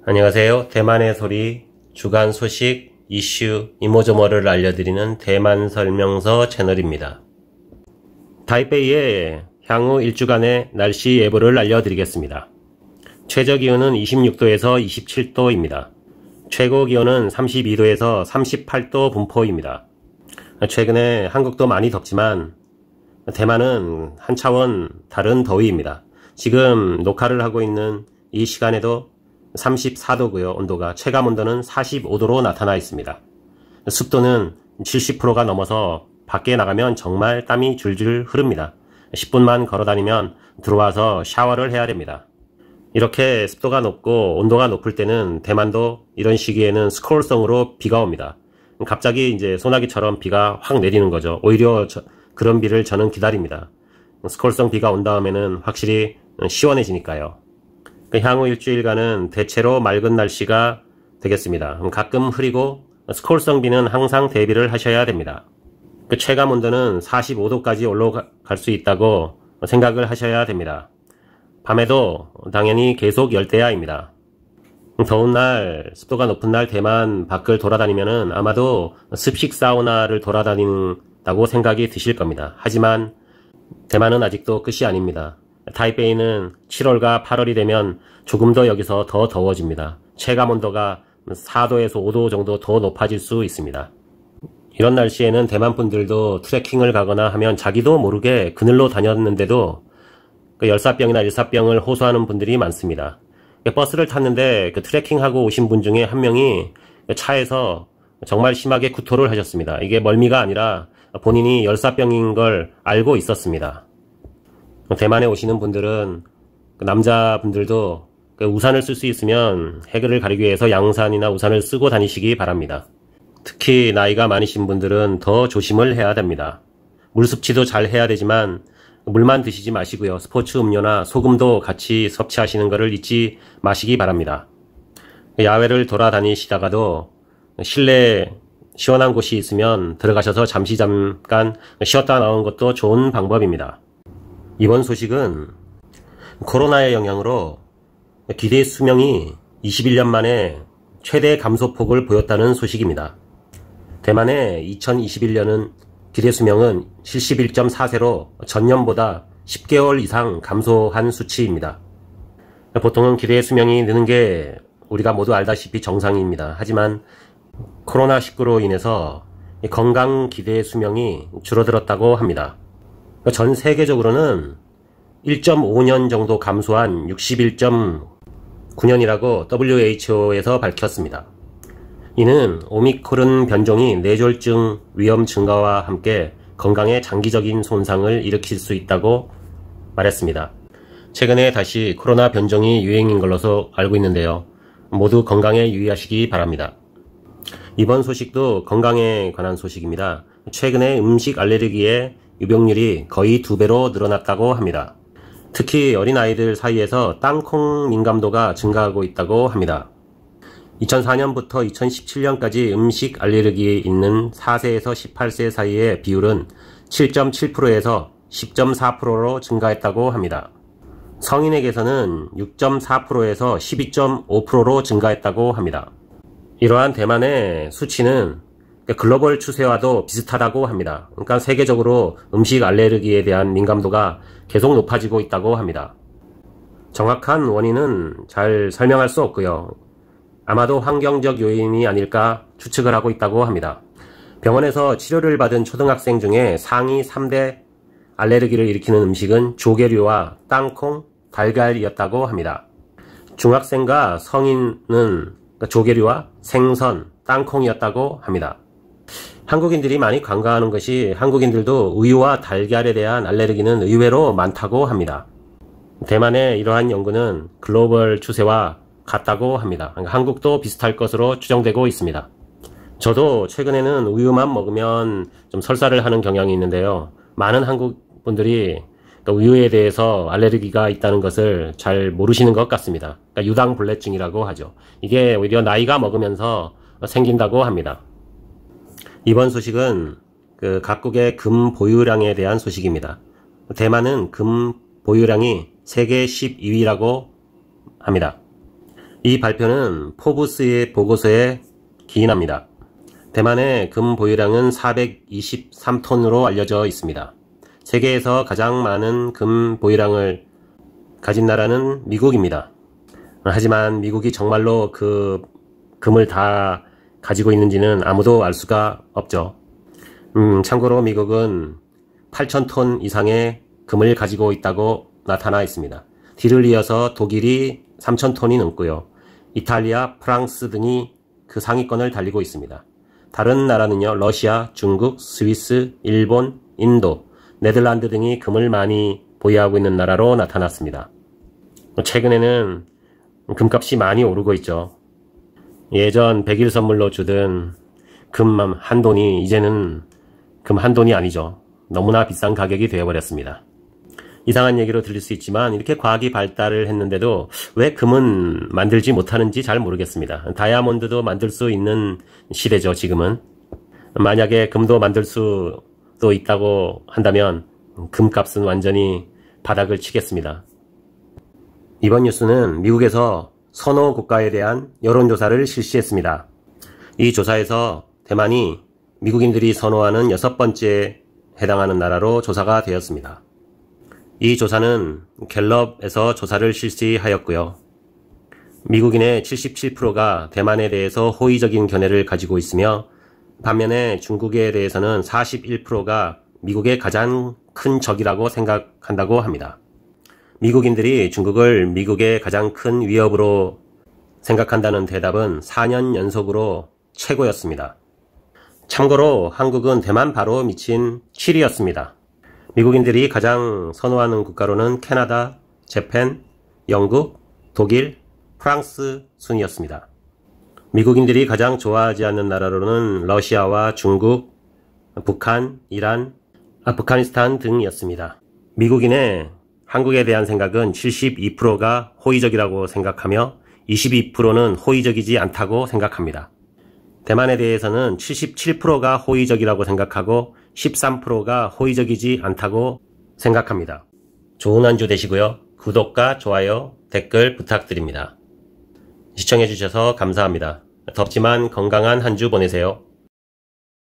안녕하세요. 대만의 소리 주간 소식 이슈 이모저모를 알려드리는 대만 설명서 채널입니다. 타이베이의 향후 일주간의 날씨 예보를 알려드리겠습니다. 최저 기온은 26도에서 27도입니다. 최고 기온은 32도에서 38도 분포입니다. 최근에 한국도 많이 덥지만 대만은 한 차원 다른 더위입니다. 지금 녹화를 하고 있는 이 시간에도 34도고요. 온도가 체감 온도는 45도로 나타나 있습니다. 습도는 70%가 넘어서 밖에 나가면 정말 땀이 줄줄 흐릅니다. 10분만 걸어 다니면 들어와서 샤워를 해야 됩니다. 이렇게 습도가 높고 온도가 높을 때는 대만도 이런 시기에는 스콜성으로 비가 옵니다. 갑자기 이제 소나기처럼 비가 확 내리는 거죠. 오히려 그런 비를 저는 기다립니다. 스콜성 비가 온 다음에는 확실히 시원해지니까요. 향후 일주일간은 대체로 맑은 날씨가 되겠습니다. 가끔 흐리고 스콜성 비는 항상 대비를 하셔야 됩니다. 체감 온도는 45도까지 올라갈 수 있다고 생각을 하셔야 됩니다. 밤에도 당연히 계속 열대야입니다. 더운 날, 습도가 높은 날 대만 밖을 돌아다니면은 아마도 습식 사우나를 돌아다닌다고 생각이 드실 겁니다. 하지만 대만은 아직도 끝이 아닙니다. 타이베이는 7월과 8월이 되면 조금 더 여기서 더 더워집니다. 체감 온도가 4도에서 5도 정도 더 높아질 수 있습니다. 이런 날씨에는 대만 분들도 트레킹을 가거나 하면 자기도 모르게 그늘로 다녔는데도 열사병이나 일사병을 호소하는 분들이 많습니다. 버스를 탔는데 트레킹하고 오신 분 중에 한 명이 차에서 정말 심하게 구토를 하셨습니다. 이게 멀미가 아니라 본인이 열사병인 걸 알고 있었습니다. 대만에 오시는 분들은 남자분들도 우산을 쓸 수 있으면 해를 가리기 위해서 양산이나 우산을 쓰고 다니시기 바랍니다. 특히 나이가 많으신 분들은 더 조심을 해야 됩니다. 물 섭취도 잘 해야 되지만 물만 드시지 마시고요. 스포츠 음료나 소금도 같이 섭취하시는 것을 잊지 마시기 바랍니다. 야외를 돌아다니시다가도 실내 시원한 곳이 있으면 들어가셔서 잠깐 쉬었다 나오는 것도 좋은 방법입니다. 이번 소식은 코로나의 영향으로 기대 수명이 21년 만에 최대 감소폭을 보였다는 소식입니다. 대만의 2021년은 기대 수명은 71.4세로 전년보다 10개월 이상 감소한 수치입니다. 보통은 기대 수명이 느는 게 우리가 모두 알다시피 정상입니다. 하지만 코로나19로 인해서 건강 기대 수명이 줄어들었다고 합니다. 전 세계적으로는 1.5년 정도 감소한 61.9년이라고 WHO에서 밝혔습니다. 이는 오미크론 변종이 뇌졸중 위험 증가와 함께 건강에 장기적인 손상을 일으킬 수 있다고 말했습니다. 최근에 다시 코로나 변종이 유행인 걸로서 알고 있는데요. 모두 건강에 유의하시기 바랍니다. 이번 소식도 건강에 관한 소식입니다. 최근에 음식 알레르기의 유병률이 거의 2배로 늘어났다고 합니다. 특히 어린아이들 사이에서 땅콩 민감도가 증가하고 있다고 합니다. 2004년부터 2017년까지 음식 알레르기에 있는 4세에서 18세 사이의 비율은 7.7%에서 10.4%로 증가했다고 합니다. 성인에게서는 6.4%에서 12.5%로 증가했다고 합니다. 이러한 대만의 수치는 글로벌 추세와도 비슷하다고 합니다. 그러니까 세계적으로 음식 알레르기에 대한 민감도가 계속 높아지고 있다고 합니다. 정확한 원인은 잘 설명할 수 없고요. 아마도 환경적 요인이 아닐까 추측을 하고 있다고 합니다. 병원에서 치료를 받은 초등학생 중에 상위 3대 알레르기를 일으키는 음식은 조개류와 땅콩, 달걀이었다고 합니다. 중학생과 성인은 조개류와 생선, 땅콩이었다고 합니다. 한국인들이 많이 관광하는 것이 한국인들도 우유와 달걀에 대한 알레르기는 의외로 많다고 합니다. 대만의 이러한 연구는 글로벌 추세와 같다고 합니다. 한국도 비슷할 것으로 추정되고 있습니다. 저도 최근에는 우유만 먹으면 좀 설사를 하는 경향이 있는데요. 많은 한국 분들이 우유에 대해서 알레르기가 있다는 것을 잘 모르시는 것 같습니다. 유당불내증이라고 하죠. 이게 오히려 나이가 먹으면서 생긴다고 합니다. 이번 소식은 각국의 금 보유량에 대한 소식입니다. 대만은 금 보유량이 세계 12위라고 합니다. 이 발표는 포브스의 보고서에 기인합니다. 대만의 금 보유량은 423톤으로 알려져 있습니다. 세계에서 가장 많은 금 보유량을 가진 나라는 미국입니다. 하지만 미국이 정말로 그 금을 다 가지고 있는지는 아무도 알 수가 없죠. 참고로 미국은 8,000톤 이상의 금을 가지고 있다고 나타나 있습니다. 뒤를 이어서 독일이 3,000톤이 넘고요. 이탈리아, 프랑스 등이 그 상위권을 달리고 있습니다. 다른 나라는요, 러시아, 중국, 스위스, 일본, 인도, 네덜란드 등이 금을 많이 보유하고 있는 나라로 나타났습니다. 최근에는 금값이 많이 오르고 있죠. 예전 100일 선물로 주던 금 한 돈이 이제는 금 한 돈이 아니죠. 너무나 비싼 가격이 되어버렸습니다. 이상한 얘기로 들릴 수 있지만 이렇게 과학이 발달을 했는데도 왜 금은 만들지 못하는지 잘 모르겠습니다. 다이아몬드도 만들 수 있는 시대죠, 지금은. 만약에 금도 만들 수도 있다고 한다면 금값은 완전히 바닥을 치겠습니다. 이번 뉴스는 미국에서 선호 국가에 대한 여론조사를 실시했습니다. 이 조사에서 대만이 미국인들이 선호하는 6번째에 해당하는 나라로 조사가 되었습니다. 이 조사는 갤럽에서 조사를 실시하였고요. 미국인의 77%가 대만에 대해서 호의적인 견해를 가지고 있으며 반면에 중국에 대해서는 41%가 미국의 가장 큰 적이라고 생각한다고 합니다. 미국인들이 중국을 미국의 가장 큰 위협으로 생각한다는 대답은 4년 연속으로 최고였습니다. 참고로 한국은 대만 바로 미친 7위였습니다. 미국인들이 가장 선호하는 국가로는 캐나다, 재팬, 영국, 독일, 프랑스 순이었습니다. 미국인들이 가장 좋아하지 않는 나라로는 러시아와 중국, 북한, 이란, 아프가니스탄 등이었습니다. 미국인의 한국에 대한 생각은 72%가 호의적이라고 생각하며 22%는 호의적이지 않다고 생각합니다. 대만에 대해서는 77%가 호의적이라고 생각하고 13%가 호의적이지 않다고 생각합니다. 좋은 한 주 되시고요. 구독과 좋아요, 댓글 부탁드립니다. 시청해주셔서 감사합니다. 덥지만 건강한 한 주 보내세요.